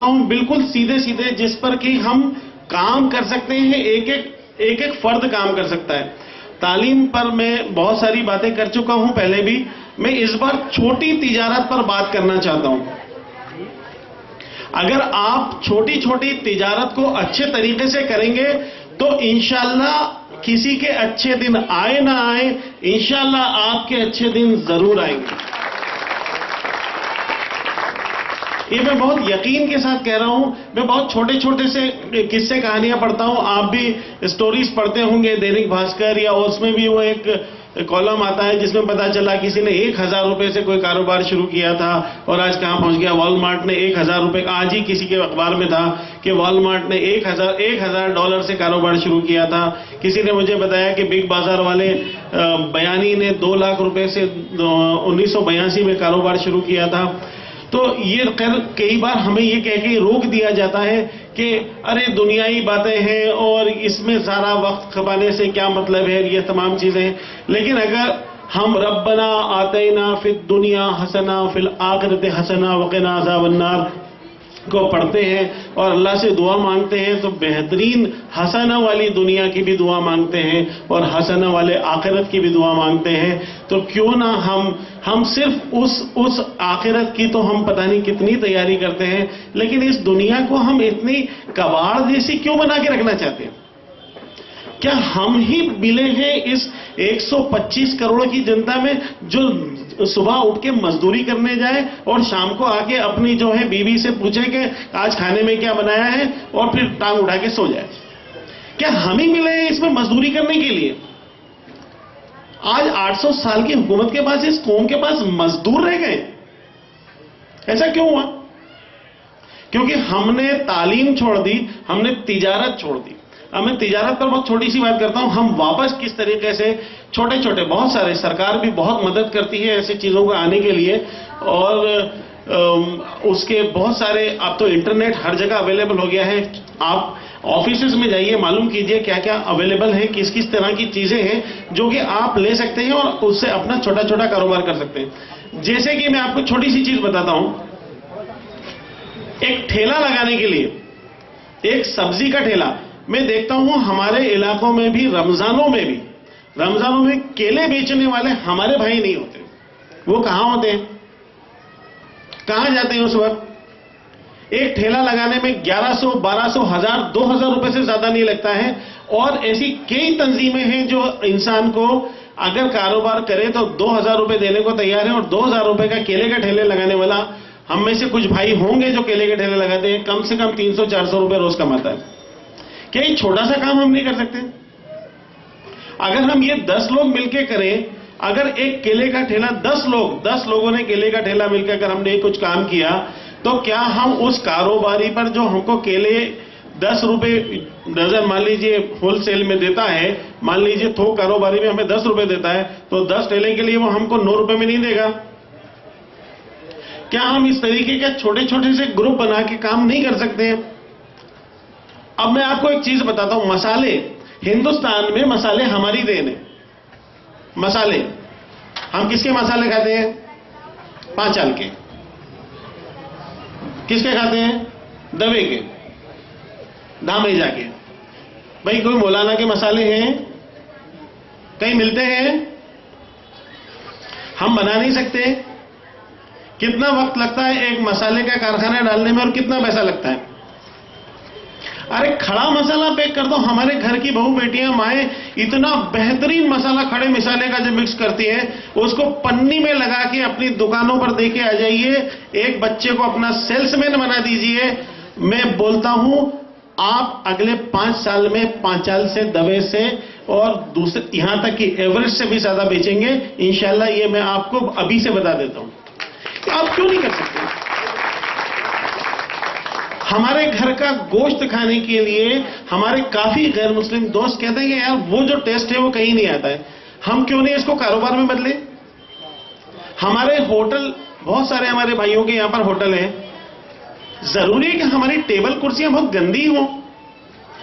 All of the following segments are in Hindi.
हूं बिल्कुल सीधे सीधे, जिस पर कि हम काम कर सकते हैं, एक एक फर्द काम कर सकता है। तालीम पर मैं बहुत सारी बातें कर चुका हूं पहले भी। मैं इस बार छोटी तिजारत पर बात करना चाहता हूं। अगर आप छोटी छोटी तिजारत को अच्छे तरीके से करेंगे तो इंशाल्लाह किसी के अच्छे दिन आए ना आए, इंशाल्लाह आपके अच्छे दिन जरूर आएंगे। ये मैं बहुत यकीन के साथ कह रहा हूं। मैं बहुत छोटे छोटे से किस्से कहानियां पढ़ता हूं। आप भी स्टोरीज पढ़ते होंगे दैनिक भास्कर, या उसमें भी वो एक कॉलम आता है जिसमें पता चला किसी ने 1000 रुपए से कोई कारोबार शुरू किया था और आज कहां पहुंच गया। वॉलमार्ट ने 1000 रुपए, आज ही किसी के अखबार में था कि वॉलमार्ट ने $1000 से कारोबार शुरू किया था। किसी ने मुझे बताया कि बिग बाजार वाले बयानी ने 2 लाख रुपए से 1982 में कारोबार शुरू किया था। तो ये कई बार हमें ये कह के रोक दिया जाता है कि अरे दुनियाई बातें हैं और इसमें सारा वक्त खपाने से क्या मतलब है, ये तमाम चीजें। लेकिन अगर हम रब्बना आतैना फिद दुनिया हसना फिल आखिरत हसना वक़िना अज़ाबन्नार को पढ़ते हैं और अल्लाह से दुआ मांगते हैं, तो बेहतरीन हसना वाली दुनिया की भी दुआ मांगते हैं और हसना वाले आखिरत की भी दुआ मांगते हैं। तो क्यों ना हम सिर्फ उस आखिरत की तो हम पता नहीं कितनी तैयारी करते हैं, लेकिन इस दुनिया को हम इतनी कबाड़ जैसी क्यों बना के रखना चाहते हैं? क्या हम ही मिले हैं इस 125 करोड़ की जनता में जो सुबह उठ के मजदूरी करने जाए और शाम को आके अपनी जो है बीवी से पूछे कि आज खाने में क्या बनाया है और फिर टांग उठा के सो जाए? क्या हम ही मिले हैं इसमें मजदूरी करने के लिए? आज 800 साल की हुकूमत के पास, इस कौम के पास मजदूर रह गए। ऐसा क्यों हुआ? क्योंकि हमने तालीम छोड़ दी, हमने तिजारत छोड़ दी। अब मैं तिजारत पर बहुत छोटी सी बात करता हूं। हम वापस किस तरीके से छोटे छोटे, बहुत सारे, सरकार भी बहुत मदद करती है ऐसी चीजों को आने के लिए, और उसके बहुत सारे, अब तो इंटरनेट हर जगह अवेलेबल हो गया है। आप ऑफिसेज में जाइए, मालूम कीजिए क्या क्या अवेलेबल है, किस किस तरह की चीजें हैं जो कि आप ले सकते हैं और उससे अपना छोटा छोटा कारोबार कर सकते हैं। जैसे कि मैं आपको छोटी सी चीज बताता हूं। एक ठेला लगाने के लिए, एक सब्जी का ठेला, मैं देखता हूं हमारे इलाकों में भी रमजानों में केले बेचने वाले हमारे भाई नहीं होते। वो कहां होते हैं, कहां जाते हैं उस वक्त? एक ठेला लगाने में 1100, 1200, 1000, 2000 रुपए से ज्यादा नहीं लगता है। और ऐसी कई तंजीमें हैं जो इंसान को अगर कारोबार करे तो 2000 रुपए देने को तैयार है। और 2000 रुपए का केले का ठेले लगाने वाला, हम में से कुछ भाई होंगे जो केले के ठेले लगाते हैं, कम से कम 300-400 रुपए रोज कमाता है। क्या ये छोटा सा काम हम नहीं कर सकते? अगर हम ये 10 लोग मिलकर करें, अगर एक केले का ठेला 10 लोगों ने केले का ठेला मिलकर अगर हमने कुछ काम किया, तो क्या हम उस कारोबारी पर जो हमको केले 10 रुपए डजन मान लीजिए होलसेल में देता है, मान लीजिए थोक कारोबारी में हमें 10 रुपए देता है, तो 10 ठेले के लिए वो हमको 9 रुपए में नहीं देगा? क्या हम इस तरीके के छोटे छोटे से ग्रुप बना के काम नहीं कर सकते हैं? अब मैं आपको एक चीज बताता हूं। मसाले, हिंदुस्तान में मसाले हमारी देन है। मसाले, हम किसके मसाले खाते हैं? पांचाल के। किसके खाते हैं? दबे के, धामेजा के। भाई कोई मौलाना के मसाले हैं? कहीं मिलते हैं? हम बना नहीं सकते। कितना वक्त लगता है एक मसाले का कारखाना डालने में और कितना पैसा लगता है? अरे खड़ा मसाला पैक कर दो। हमारे घर की बहू बेटियां, माएं इतना बेहतरीन मसाला खड़े मसाले का जब मिक्स करती है, उसको पन्नी में लगा के अपनी दुकानों पर दे के आ जाइए। एक बच्चे को अपना सेल्समैन बना दीजिए। मैं बोलता हूं आप अगले 5 साल में पांचाल से, दबे से और दूसरे यहां तक कि एवरेज से भी ज्यादा बेचेंगे इंशाल्लाह। ये मैं आपको अभी से बता देता हूं। आप क्यों नहीं कर सकते? हमारे घर का गोश्त खाने के लिए हमारे काफी गैर मुस्लिम दोस्त कहते हैं कि यार वो जो टेस्ट है वो कहीं नहीं आता है। हम क्यों नहीं इसको कारोबार में बदले? हमारे होटल, बहुत सारे हमारे भाइयों के यहां पर होटल हैं। जरूरी है कि हमारी टेबल कुर्सियां बहुत गंदी हो?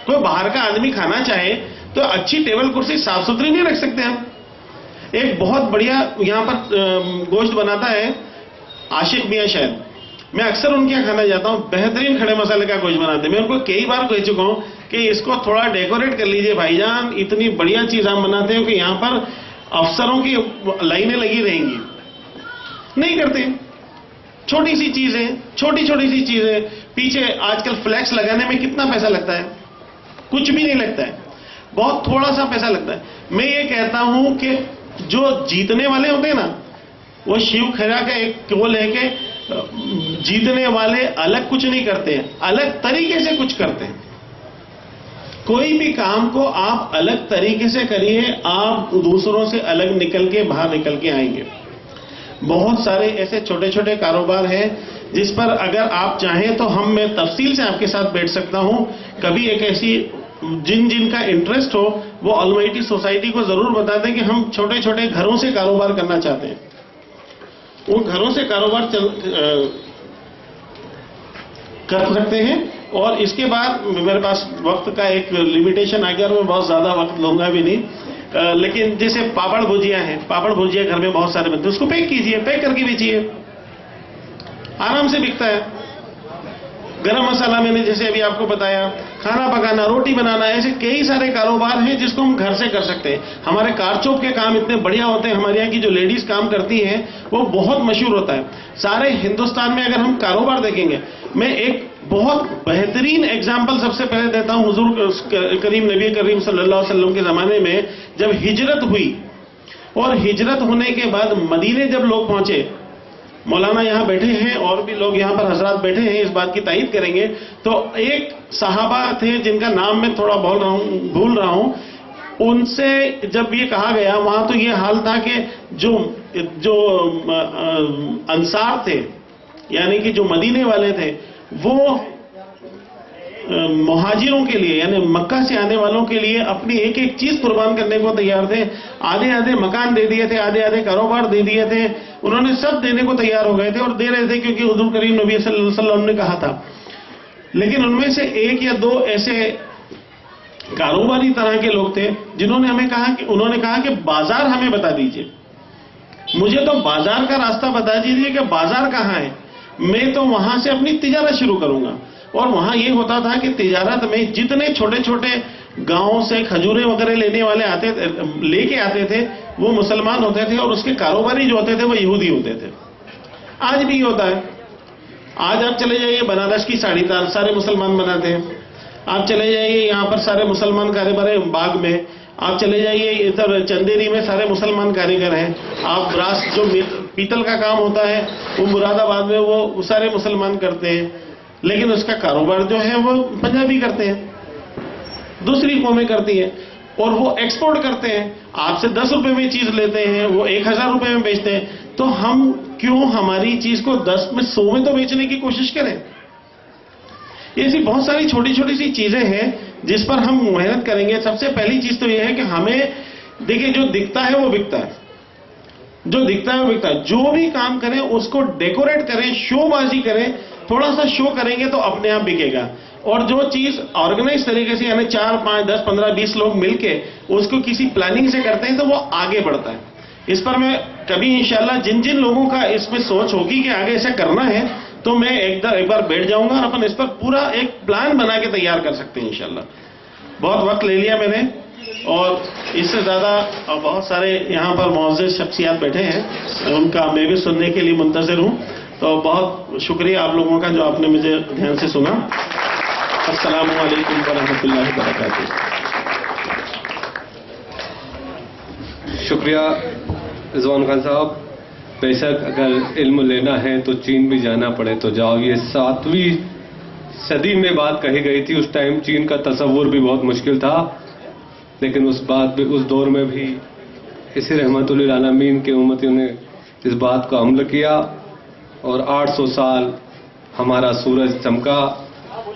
कोई बाहर का आदमी खाना चाहे तो अच्छी टेबल कुर्सी साफ सुथरी नहीं रख सकते हम? एक बहुत बढ़िया यहां पर गोश्त बनाता है आशिक मियां, शायद मैं अक्सर उनके यहाँ खाना जाता हूँ, बेहतरीन खड़े मसाले का गोश्त बनाते हैं। मैं उनको कई बार कह चुका हूँ कि इसको थोड़ा डेकोरेट कर लीजिए भाईजान, इतनी बढ़िया चीज आप बनाते हो कि यहाँ पर अफसरों की लाइनें लगी रहेंगी। नहीं करते। छोटी सी चीजें, छोटी छोटी सी चीजें, पीछे आजकल फ्लैक्स लगाने में कितना पैसा लगता है? कुछ भी नहीं लगता है, बहुत थोड़ा सा पैसा लगता है। मैं ये कहता हूं कि जो जीतने वाले होते हैं ना, वो शिव खेरा का एक कौल है कि जीतने वाले अलग कुछ नहीं करते हैं, अलग तरीके से कुछ करते हैं। कोई भी काम को आप अलग तरीके से करिए, आप दूसरों से अलग निकल के बाहर निकल के आएंगे। बहुत सारे ऐसे छोटे छोटे कारोबार हैं जिस पर अगर आप चाहें तो मैं तफसील से आपके साथ बैठ सकता हूं। कभी एक ऐसी जिनका इंटरेस्ट हो वो ऑलमाइटी सोसाइटी को जरूर बता दें कि हम छोटे छोटे घरों से कारोबार करना चाहते हैं। उन घरों से कारोबार कर सकते हैं। और इसके बाद मेरे पास वक्त का एक लिमिटेशन आ गया, मैं बहुत ज्यादा वक्त लूंगा भी नहीं, लेकिन जैसे पापड़ भुजिया है, पापड़ भुजिया घर में बहुत सारे बनते हैं, उसको पैक कीजिए, पैक करके बेचिए, आराम से बिकता है। गरम मसाला मैंने जैसे अभी आपको बताया, खाना पकाना, रोटी बनाना, ऐसे कई सारे कारोबार हैं जिसको हम घर से कर सकते हैं। हमारे कारचौप के काम इतने बढ़िया होते हैं, हमारे यहाँ की जो लेडीज काम करती हैं वो बहुत मशहूर होता है सारे हिंदुस्तान में। अगर हम कारोबार देखेंगे, मैं एक बहुत बेहतरीन एग्जाम्पल सबसे पहले देता हूं। हुजूर करीम नबी करीम सल्लल्लाहु अलैहि वसल्लम के जमाने में जब हिजरत हुई, और हिजरत होने के बाद मदीने जब लोग पहुंचे, मौलाना यहां बैठे हैं और भी लोग यहां पर हजरात बैठे हैं, इस बात की तायीद करेंगे। तो एक सहाबा थे जिनका नाम मैं थोड़ा भूल रहा हूं, उनसे जब ये कहा गया, वहां तो ये हाल था कि जो अंसार थे, यानी कि जो मदीने वाले थे, वो मुहाजिरों के लिए यानी मक्का से आने वालों के लिए अपनी एक एक चीज कुर्बान करने को तैयार थे। आधे आधे मकान दे दिए थे, आधे आधे कारोबार दे दिए थे, उन्होंने सब देने को तैयार हो गए थे और दे रहे थे क्योंकि हुजूर करीम नबी सल्लल्लाहु अलैहि वसल्लम ने कहा था। लेकिन उनमें से एक या दो ऐसे कारोबारी तरह के लोग थे जिन्होंने उन्होंने कहा कि बाजार हमें बता दीजिए, मुझे तो बाजार का रास्ता बता दीजिए कि बाजार कहाँ है, मैं तो वहां से अपनी तिजारत शुरू करूंगा। और वहां ये होता था कि तिजारत में जितने छोटे छोटे गांवों से खजूरें वगैरह लेके आते थे वो मुसलमान होते थे, और उसके कारोबारी जो होते थे वो यहूदी होते थे। आज भी होता है। आज आप चले जाइए बनारस की साड़ी सारे मुसलमान बनाते हैं, आप चले जाइए यहाँ पर सारे मुसलमान कारीगर बाग में, आप चले जाइए इधर चंदेरी में सारे मुसलमान कारीगर हैं, आप ब्रास जो पीतल का काम होता है वो मुरादाबाद में वो सारे मुसलमान करते हैं, लेकिन उसका कारोबार जो है वो पंजाबी करते हैं, दूसरी कौमें करती हैं, और वो एक्सपोर्ट करते हैं। आपसे 10 रुपए में चीज लेते हैं, वो 1000 रुपए में बेचते हैं। तो हम क्यों हमारी चीज को 10 में 100 में तो बेचने की कोशिश करें? ऐसी बहुत सारी छोटी छोटी सी चीजें हैं जिस पर हम मेहनत करेंगे। सबसे पहली चीज तो यह है कि हमें देखिए, जो दिखता है वो बिकता है, जो दिखता है वो बिकता है। जो भी काम करें उसको डेकोरेट करें, शोबाजी करें, थोड़ा सा शो करेंगे तो अपने आप बिकेगा। और जो चीज ऑर्गेनाइज तरीके से यानी 4, 5, 10, 15, 20 लोग मिलके उसको किसी प्लानिंग से करते हैं तो वो आगे बढ़ता है। इस पर मैं कभी इंशाल्लाह जिन जिन लोगों का इसमें सोच होगी कि आगे ऐसा करना है, तो मैं एक बार बैठ जाऊंगा और अपन इस पर पूरा एक प्लान बना के तैयार कर सकते हैं इंशाल्लाह। बहुत वक्त ले लिया मैंने, और इससे ज्यादा बहुत सारे यहाँ पर मुअज़्ज़िज़ शख्सियात बैठे हैं, उनका मैं भी सुनने के लिए मुंतज़िर हूँ। तो बहुत शुक्रिया आप लोगों का जो आपने मुझे ध्यान से सुना। अस्सलामु अलैकुम व रहमतुल्लाहि व बरकातुहू। शुक्रिया रिज़वान खान साहब। बेशक अगर इल्म लेना है तो चीन भी जाना पड़े तो जाओ। ये 7वीं सदी में बात कही गई थी। उस टाइम चीन का तसव्वुर भी बहुत मुश्किल था, लेकिन उस दौर में भी इसी रहमतुल आलमीन के उम्मतियों ने इस बात को अमल किया, और 800 साल हमारा सूरज चमका,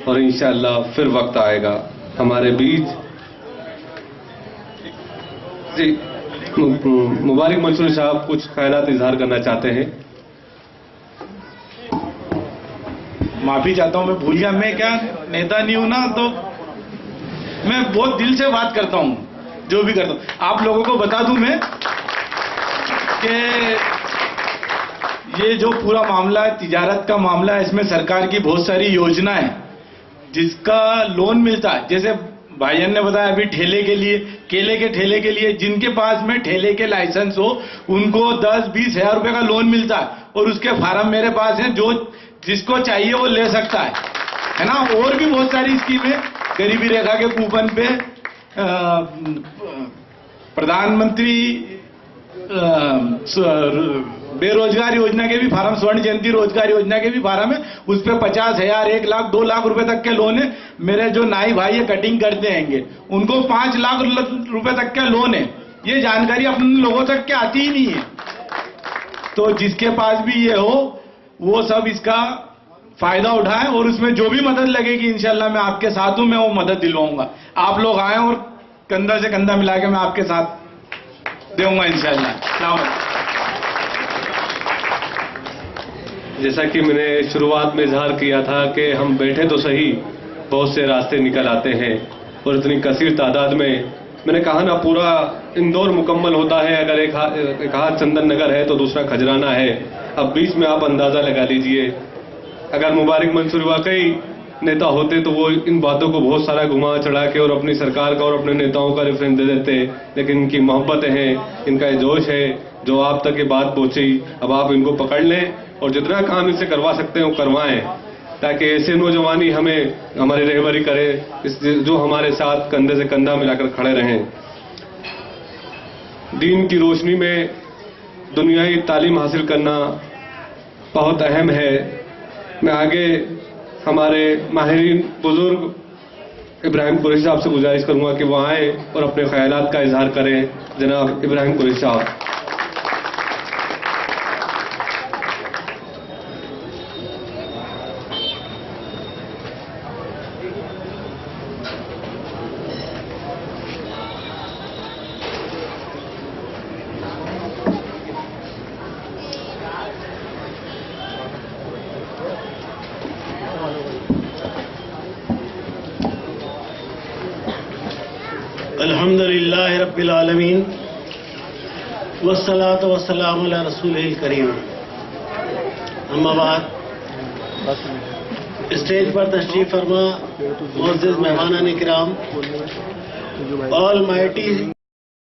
और इंशाअल्लाह फिर वक्त आएगा हमारे बीच। जी, मुबारक मंसूर साहब कुछ ख्यालात इजहार करना चाहते हैं। माफी चाहता हूं, मैं भूल गया, मैं क्या नेता नहीं हूं ना, तो मैं बहुत दिल से बात करता हूं, जो भी करता हूं। आप लोगों को बता दूं मैं कि ये जो पूरा मामला है, तिजारत का मामला है, इसमें सरकार की बहुत सारी योजनाएं जिसका लोन मिलता है। जैसे भाईजान ने बताया अभी ठेले के लिए, केले के ठेले के लिए जिनके पास में ठेले के लाइसेंस हो उनको 10-20 हजार रुपए का लोन मिलता है, और उसके फार्म मेरे पास हैं, जो जिसको चाहिए वो ले सकता है ना। और भी बहुत सारी स्कीमें, गरीबी रेखा के कूपन पे प्रधानमंत्री बेरोजगार योजना के भी फार्म, स्वर्ण जयंती रोजगार योजना के भी फार्म है, उस पर 50,000, 1 लाख, 2 लाख रुपए तक के लोन है। मेरे जो नाई भाई है कटिंग करते हैंगे उनको 5 लाख रुपए तक का लोन है। ये जानकारी अपने लोगों तक के आती ही नहीं है। तो जिसके पास भी ये हो वो सब इसका फायदा उठाएं, और उसमें जो भी मदद लगेगी इंशाल्लाह मैं आपके साथ हूं, मैं वो मदद दिलवाऊंगा। आप लोग आए और कंधा से कंधा मिला के मैं आपके साथ दूंगा इंशाल्लाह। जैसा कि मैंने शुरुआत में इजहार किया था कि हम बैठे तो सही, बहुत से रास्ते निकल आते हैं, और इतनी कसीर तादाद में, मैंने कहा ना, पूरा इंदौर मुकम्मल होता है अगर एक हाथ चंदन नगर है तो दूसरा खजराना है। अब बीच में आप अंदाजा लगा लीजिए, अगर मुबारक मंसूर वाकई नेता होते तो वो इन बातों को बहुत सारा घुमा चढ़ा के और अपनी सरकार का और अपने नेताओं का रेफरेंस दे देते, लेकिन इनकी मोहब्बतें हैं, इनका जोश है जो आप तक ये बात पहुंची। अब आप इनको पकड़ लें और जितना काम इनसे करवा सकते हैं वो करवाएं, ताकि ऐसे नौजवानी हमें हमारी रहबरी करे, जो हमारे साथ कंधे से कंधा मिलाकर खड़े रहें। दीन की रोशनी में दुनियाई तालीम हासिल करना बहुत अहम है। मैं आगे हमारे माहिरीन बुजुर्ग इब्राहिम कुरैशी साहब से गुजारिश करूंगा कि वो आए और अपने ख्यालात का इजहार करें। जनाब इब्राहिम कुरैशी साहब। अल्हम्दुलिल्लाह रब्बिल आलमीन वस्सलातु वस्सलामु अला रसूलिल करीम। अम्मा बाद, स्टेज पर तशरीफ फरमा मुअज़्ज़िज़ मेहमानान किराम, ऑल माइटी